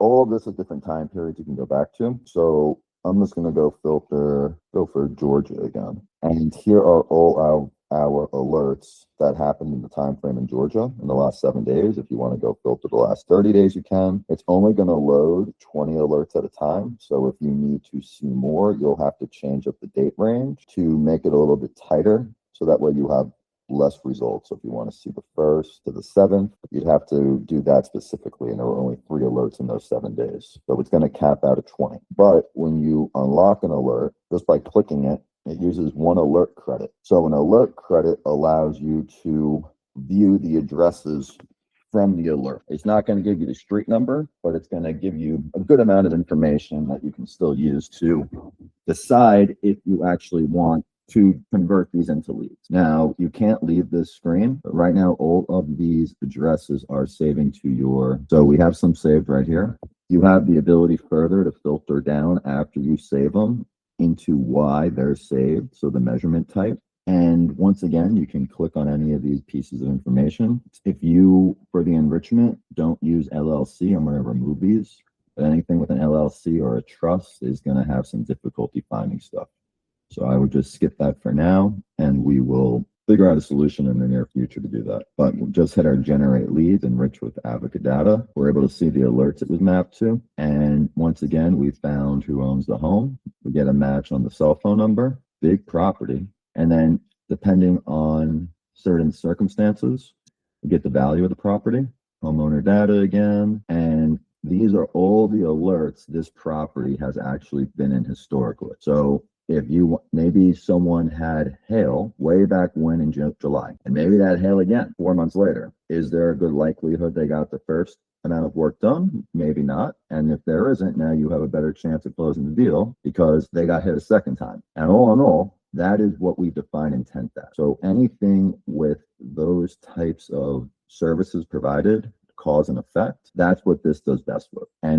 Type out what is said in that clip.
all of this at different time periods you can go back to. So I'm just going to go for Georgia again. And here are all our alerts that happened in the time frame in Georgia in the last 7 days. If you want to go filter the last 30 days, you can. It's only going to load 20 alerts at a time. So if you need to see more, you'll have to change up the date range to make it a little bit tighter. So that way you have less results. So if you want to see the 1st to the 7th, you'd have to do that specifically. And there were only 3 alerts in those 7 days. So it's going to cap out at 20. But when you unlock an alert, just by clicking it, it uses 1 alert credit. So an alert credit allows you to view the addresses from the alert. It's not going to give you the street number, but it's going to give you a good amount of information that you can still use to decide if you actually want to convert these into leads. Now, you can't leave this screen, but right now all of these addresses are saving to your, so we have some saved right here. You have the ability further to filter down after you save them into why they're saved, so the measurement type. And once again, you can click on any of these pieces of information. If you, for the enrichment, don't use LLC, I'm going to remove these. But anything with an LLC or a trust is going to have some difficulty finding stuff. So I would just skip that for now, and we will figure out a solution in the near future to do that. But we'll just hit our generate leads, enrich with advocate data. We're able to see the alerts it was mapped to. And once again, we found who owns the home. We get a match on the cell phone number, big property. And then depending on certain circumstances, we get the value of the property, homeowner data again. And these are all the alerts this property has actually been in historically. So if you, maybe someone had hail way back when in July, and maybe that hail again 4 months later, is there a good likelihood they got the first amount of work done? Maybe not. And if there isn't, now you have a better chance of closing the deal because they got hit a second time. And all in all, that is what we define intent as. So anything with those types of services provided, cause and effect, that's what this does best with. And